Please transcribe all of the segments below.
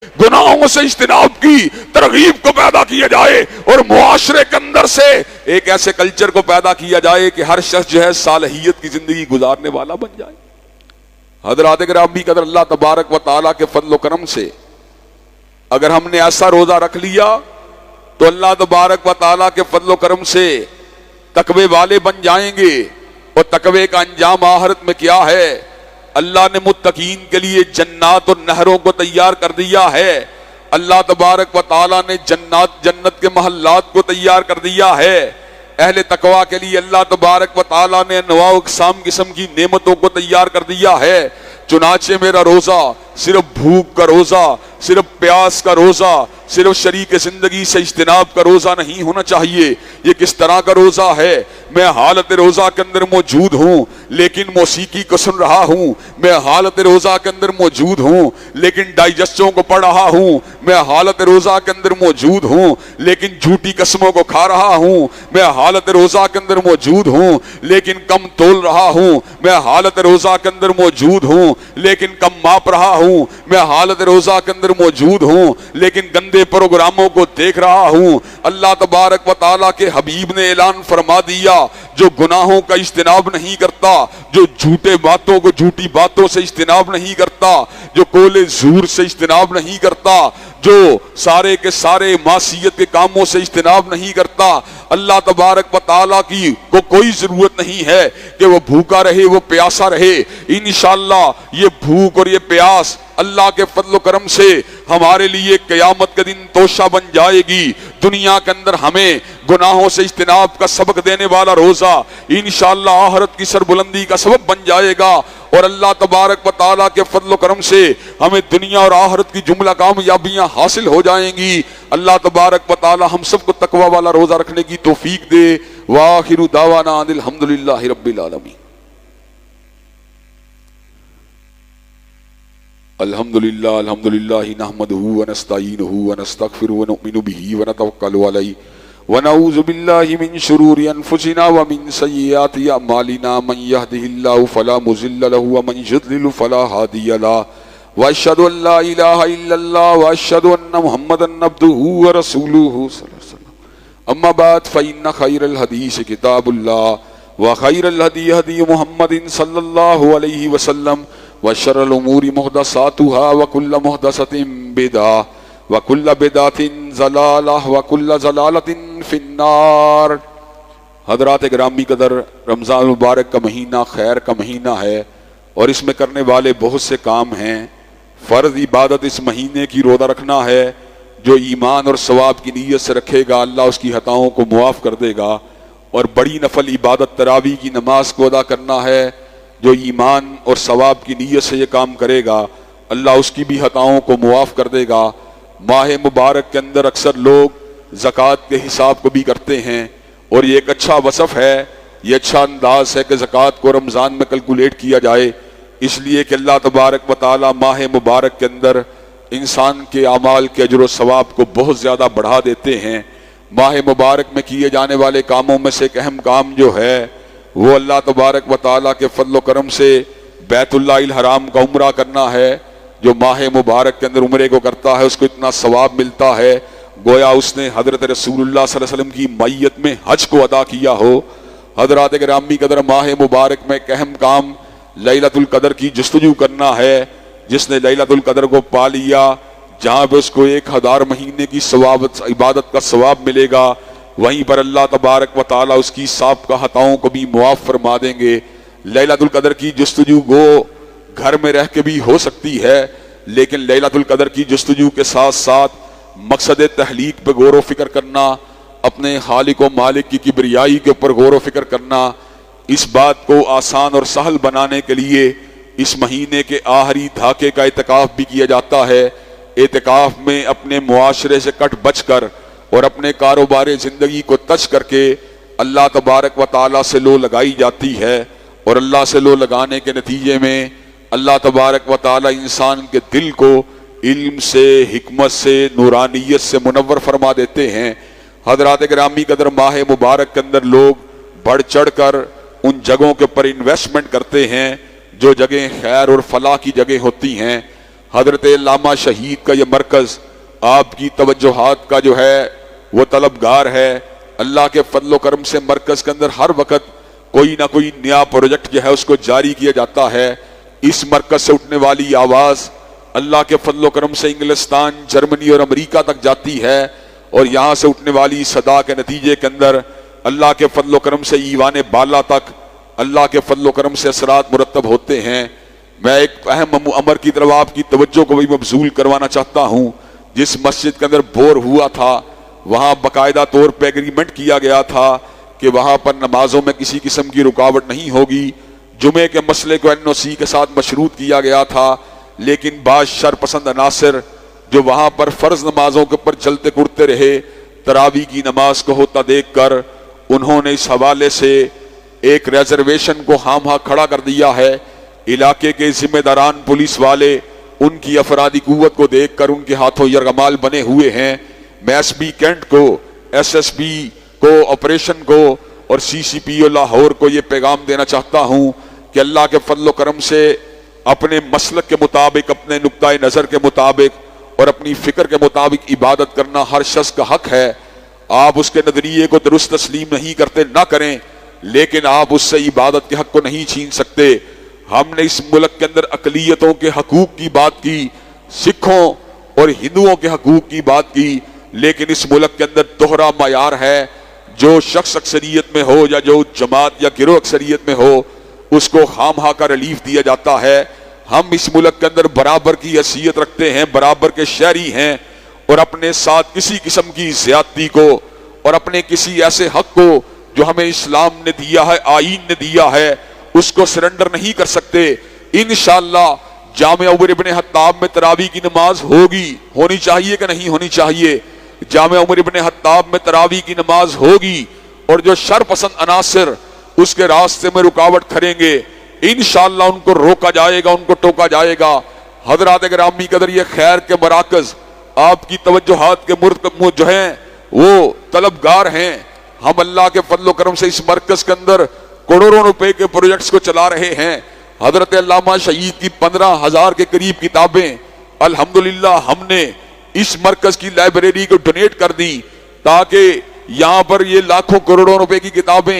گناہوں سے اجتناب کی ترغیب کو پیدا کیا جائے اور معاشرے کے اندر سے ایک ایسے کلچر کو پیدا کیا جائے کہ ہر شخص جو ہے صالحیت کی زندگی گزارنے والا بن جائے۔ حضرات گرامی قدر، اللہ تبارک و تعالیٰ کے فضل و کرم سے اگر ہم نے ایسا روزہ رکھ لیا تو اللہ تبارک و تعالیٰ کے فضل و کرم سے تقوی والے بن جائیں گے، اور تقوی کا انجام آخرت میں کیا ہے؟ اللہ نے متقین کے لیے جنات اور نہروں کو تیار کر دیا ہے۔ اللہ تبارک و تعالیٰ نے جنت کے محلات کو تیار کر دیا ہے۔ اہل تقوی کے لیے اللہ تبارک و تعالیٰ نے انواع و اقسام قسم کی نعمتوں کو تیار کر دیا ہے۔ چنانچہ میرا روزہ صرف بھوک کا روزہ، صرف پیاس کا روزہ، صرف شریک زندگی سے اجتناب کا روزہ نہیں ہونا چاہیے۔ یہ کس طرح کا روزہ ہے؟ میں حالت روزہ کے اندر موجود ہوں لیکن موسیقی کو سن رہا ہوں، میں حالت روزہ کے اندر موجود ہوں لیکن ڈائجسٹوں کو پڑھ رہا ہوں، میں حالت روزہ کے اندر موجود ہوں لیکن جھوٹی قسموں کو کھا رہا ہوں، میں حالت روزہ کے اندر موجود ہوں لیکن کم تول رہا ہوں، میں حالت روزہ کے اندر موجود ہوں لیکن کم ماپ رہا ہوں، میں حالت روزہ کے اندر موجود ہوں لیکن گندے پروگراموں کو دیکھ رہا ہوں۔ اللہ تبارک و تعالیٰ کے حبیب نے اعلان فرما دیا، جو گناہوں کا اجتناب نہیں کرتا، جو جھوٹی باتوں سے اجتناب نہیں کرتا، جو قول زور سے اجتناب نہیں کرتا، جو سارے کے سارے معصیت کے کاموں سے اجتناب نہیں کرتا، اللہ تبارک و تعالیٰ کی کو کوئی ضرورت نہیں ہے کہ وہ بھوکا رہے، وہ پیاسا رہے۔ انشاءاللہ یہ بھوک اور یہ پیاس اللہ کے فضل و کرم سے ہمارے لیے قیامت کے دن توشہ بن جائے گی۔ دنیا کے اندر ہمیں گناہوں سے اجتناب کا سبق دینے والا روزہ انشاءاللہ آخرت کی سربلندی کا سبب بن جائے گا، اور اللہ تبارک و تعالیٰ کے فضل و کرم سے ہمیں دنیا اور آخرت کی جملہ کامیابیاں حاصل ہو جائیں گی۔ اللہ تبارک و تعالیٰ ہم سب کو تقوی والا روزہ رکھنے کی توفیق دے۔ وآخر دعوانا ان الحمدللہ رب العالمین۔ الحمدللہ نحمدہ ونستعینہ ونستغفرہ ونؤمن بہ ونتوکل علیہ ونعوذ باللہ من شرور انفسنا ومن سیئات اعمالنا، من یہدہ اللہ فلا مضل لہ ومن یضلل فلا ہادی لہ، واشہد ان لا الہ الا اللہ واشہد ان محمدا عبدہ ورسولہ صلی اللہ علیہ وسلم۔ اما بعد فإن خیر الحدیث کتاب اللہ وخیر الہدی ہدی محمد صلی اللہ علیہ وسلم، وشر الامور محدثاتها وكل محدثة بدعة وكل بدعة ضلالة وكل ضلالة في النار۔ حضرات گرامی قدر، رمضان المبارک کا مہینہ خیر کا مہینہ ہے اور اس میں کرنے والے بہت سے کام ہیں۔ فرض عبادت اس مہینے کی روزہ رکھنا ہے۔ جو ایمان اور ثواب کی نیت سے رکھے گا اللہ اس کی خطاؤں کو معاف کر دے گا، اور بڑی نفل عبادت تراویح کی نماز کو ادا کرنا ہے۔ جو ایمان اور ثواب کی نیت سے یہ کام کرے گا اللہ اس کی بھی خطاؤں کو معاف کر دے گا۔ ماہ مبارک کے اندر اکثر لوگ زکوٰۃ کے حساب کو بھی کرتے ہیں، اور یہ ایک اچھا وصف ہے، یہ اچھا انداز ہے کہ زکوٰۃ کو رمضان میں کیلکولیٹ کیا جائے، اس لیے کہ اللہ تبارک و تعالیٰ ماہ مبارک کے اندر انسان کے اعمال کے اجر و ثواب کو بہت زیادہ بڑھا دیتے ہیں۔ ماہ مبارک میں کیے جانے والے کاموں میں سے ایک اہم کام جو ہے وہ اللہ تبارک و تعالیٰ کے فضل و کرم سے بیت اللہ الحرام کا عمرہ کرنا ہے۔ جو ماہ مبارک کے اندر عمرے کو کرتا ہے اس کو اتنا ثواب ملتا ہے گویا اس نے حضرت رسول اللہ صلی اللہ علیہ وسلم کی معیت میں حج کو ادا کیا ہو۔ حضرات گرامی قدر، ماہ مبارک میں ایک اہم کام لیلۃ القدر کی جستجو کرنا ہے۔ جس نے لیلۃ القدر کو پا لیا، جہاں پہ اس کو 1000 مہینے کی عبادت کا ثواب ملے گا، وہیں پر اللہ تبارک و تعالیٰ اس کی سابقہ خطاؤں کو بھی معاف فرما دیں گے۔ لیلۃ القدر کی جستجو گو گھر میں رہ کے بھی ہو سکتی ہے، لیکن لیلۃ القدر کی جستجو کے ساتھ ساتھ مقصد تحلیق پہ غور و فکر کرنا، اپنے خالق و مالک کی کبریائی کے اوپر غور و فکر کرنا، اس بات کو آسان اور سہل بنانے کے لیے اس مہینے کے آخری دھاکے کا اعتکاف بھی کیا جاتا ہے۔ اعتکاف میں اپنے معاشرے سے کٹ بچ کر اور اپنے کاروبار زندگی کو تج کر کے اللہ تبارک و تعالیٰ سے لو لگائی جاتی ہے، اور اللہ سے لو لگانے کے نتیجے میں اللہ تبارک و تعالیٰ انسان کے دل کو علم سے، حکمت سے، نورانیت سے منور فرما دیتے ہیں۔ حضرات گرامی قدر، ماہ مبارک کے اندر لوگ بڑھ چڑھ کر ان جگہوں کے اوپر انویسٹمنٹ کرتے ہیں جو جگہیں خیر اور فلاح کی جگہ ہوتی ہیں۔ حضرت علامہ شہید کا یہ مرکز آپ کی توجہات کا جو ہے وہ طلبگار ہے. اللہ کے فضل و کرم سے مرکز کے اندر ہر وقت کوئی نہ کوئی نیا پروجیکٹ جو ہے اس کو جاری کیا جاتا ہے. اس مرکز سے اٹھنے والی آواز اللہ کے فضل و کرم سے انگلستان، جرمنی اور امریکہ تک جاتی ہے، اور یہاں سے اٹھنے والی صدا کے نتیجے کے اندر اللہ کے فضل و کرم سے ایوان بالا تک اللہ کے فضل و کرم سے اثرات مرتب ہوتے ہیں. میں ایک اہم امر کی طرف آپ کی توجہ کو بھی مبذول کروانا چاہتا ہوں. جس مسجد کے اندر بور ہوا تھا وہاں باقاعدہ طور پہ ایگریمنٹ کیا گیا تھا کہ وہاں پر نمازوں میں کسی قسم کی رکاوٹ نہیں ہوگی. جمعے کے مسئلے کو NOC کے ساتھ مشروط کیا گیا تھا، لیکن بعض شر پسند عناصر جو وہاں پر فرض نمازوں کے اوپر چلتے کرتے رہے، تراویح کی نماز کو ہوتا دیکھ کر انہوں نے اس حوالے سے ایک ریزرویشن کو ہاں کھڑا کر دیا ہے. علاقے کے ذمہ داران پولیس والے ان کی افرادی قوت کو دیکھ کر ان کے ہاتھوں یرغمال بنے ہوئے ہیں. میں SP کینٹ کو، SSP کو، آپریشن کو اور CCPO لاہور کو یہ پیغام دینا چاہتا ہوں کہ اللہ کے فضل و کرم سے اپنے مسلک کے مطابق، اپنے نقطۂ نظر کے مطابق اور اپنی فکر کے مطابق عبادت کرنا ہر شخص کا حق ہے. آپ اس کے نظریے کو درست تسلیم نہیں کرتے نہ کریں، لیکن آپ اس سے عبادت کے حق کو نہیں چھین سکتے. ہم نے اس ملک کے اندر اقلیتوں کے حقوق کی بات کی، سکھوں اور ہندوؤں کے حقوق کی بات کی، لیکن اس ملک کے اندر دوہرا معیار ہے. جو شخص اکثریت میں ہو یا جو جماعت یا گروہ اکثریت میں ہو اس کو خواہاں کا ریلیف دیا جاتا ہے. ہم اس ملک کے اندر برابر کی حیثیت رکھتے ہیں، برابر کے شہری ہیں، اور اپنے ساتھ کسی قسم کی زیادتی کو اور اپنے کسی ایسے حق کو جو ہمیں اسلام نے دیا ہے، آئین نے دیا ہے، اس کو سرنڈر نہیں کر سکتے. انشاءاللہ جامع عمر ابن خطاب میں تراویح کی نماز ہوگی، ہونی چاہیے کہ نہیں ہونی چاہیے؟ جامع عمر ابن خطاب میں تراویح کی نماز ہوگی، اور جو شر پسند عناصر اس کے راستے میں رکاوٹ کھڑیں گے انشاءاللہ ان کو روکا جائے گا، ان کو ٹوکا جائے گا. حضرات گرامی قدر، یہ خیر کے مراکز آپ کی توجہات کے جو ہیں وہ طلبگار ہیں. ہم اللہ کے فضل و کرم سے اس مرکز کے اندر کروڑوں روپے کے پروجیکٹس کو چلا رہے ہیں. حضرت علامہ شہید کی 15,000 کے قریب کتابیں الحمدللہ ہم نے اس مرکز کی لائبریری کو ڈونیٹ کر دی، تاکہ یہاں پر یہ لاکھوں کروڑوں روپے کی کتابیں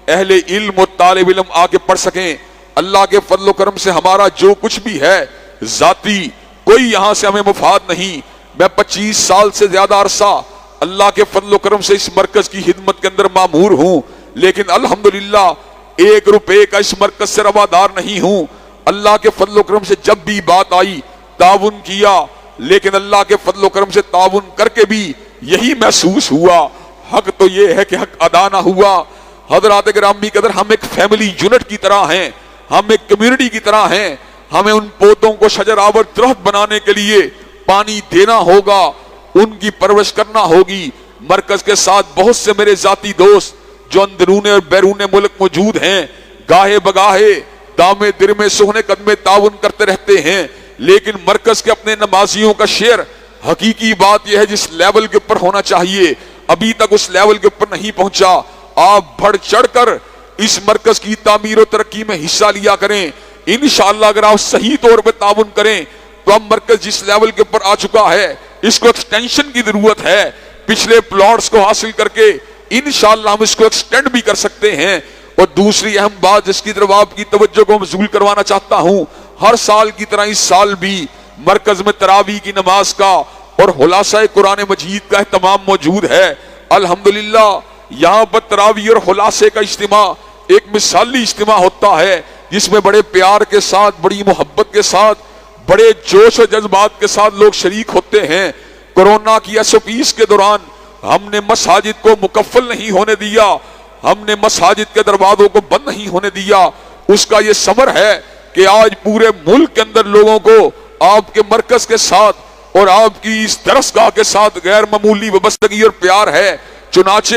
اہل علم و طالب علم آ کے پڑھ سکیں. اللہ کے فضل و کرم سے ہمارا جو کچھ بھی ہے ذاتی کوئی یہاں سے ہمیں مفاد نہیں. میں 25 سال سے زیادہ عرصہ اللہ کے فضل و کرم سے اس مرکز کی خدمت کے اندر مامور ہوں، لیکن الحمدللہ 1 روپے کا اس مرکز سے روادار نہیں ہوں. اللہ کے فضل و کرم سے جب بھی بات آئی تعاون کیا، لیکن اللہ کے فضل و کرم سے تعاون کر کے بھی یہی محسوس ہوا حق تو یہ ہے کہ حق ادا نہ ہوا. حضرات گرامی قدر، ہم ایک فیملی یونٹ کی طرح ہیں، ہم ایک کمیونٹی کی طرح ہیں. ہمیں ان پودوں کو شجر آور درخت بنانے کے لیے پانی دینا ہوگا، ان کی پرورش کرنا ہوگی. مرکز کے ساتھ بہت سے میرے ذاتی دوست جو اندرون اور بیرون ملک موجود ہیں، گاہے بگاہے دامے درمے سہنے قدمے تعاون کرتے رہتے ہیں، لیکن مرکز کے اپنے نمازیوں کا شیئر حقیقی بات یہ ہے جس لیول کے اوپر ہونا چاہیے ابھی تک اس لیول کے اوپر نہیں پہنچا. آپ بڑھ چڑھ کر اس مرکز کی تعمیر و ترقی میں حصہ لیا کریں. انشاءاللہ اگر آپ صحیح طور پہ تعاون کریں تو اب مرکز جس لیول کے اوپر آ چکا ہے اس کو ایکسٹینشن کی ضرورت ہے. پچھلے پلاٹس کو حاصل کر کے انشاءاللہ ہم اس کو ایکسٹینڈ بھی کر سکتے ہیں. اور دوسری اہم بات جس کی طرف آپ کی توجہ کو مبذول کروانا چاہتا ہوں، ہر سال کی طرح اس سال بھی مرکز میں تراویح کی نماز کا اور خلاصہ قرآن مجید کا اہتمام موجود ہے. الحمدللہ یہاں پر تراویح اور خلاصے کا اجتماع ایک مثالی اجتماع ہوتا ہے، جس میں بڑے پیار کے ساتھ، بڑی محبت کے ساتھ، بڑے جوش و جذبات کے ساتھ لوگ شریک ہوتے ہیں. کورونا کی SOPs کے دوران ہم نے مساجد کو مکفل نہیں ہونے دیا، ہم نے مساجد کے دروازوں کو بند نہیں ہونے دیا. اس کا یہ ثمر ہے کہ آج پورے ملک کے اندر لوگوں کو آپ کے مرکز کے ساتھ اور آپ کی اس درسگاہ کے ساتھ غیر معمولی وابستگی اور پیار ہے. چنانچہ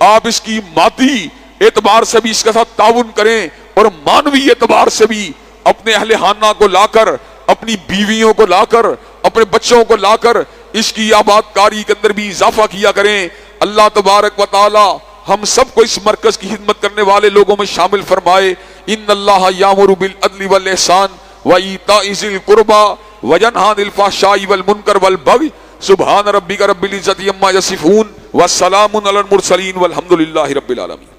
آپ اس کی مادی اعتبار سے بھی اس کے ساتھ تعاون کریں اور مانوی اعتبار سے بھی اپنے اہل خانہ کو لا کر، اپنی بیویوں کو لا کر، اپنے بچوں کو لا کر اس کی آباد کاری کے اندر بھی اضافہ کیا کریں. اللہ تبارک و تعالی ہم سب کو اس مرکز کی خدمت کرنے والے لوگوں میں شامل فرمائے. ان اللہ یامر بالعدل والاحسان وإيتاء ذي القربى وينهى عن الفحشاء والمنكر والبغي سبحان ربك رب العزة عما يصفون والسلام على المرسلين والحمد لله رب العالمين.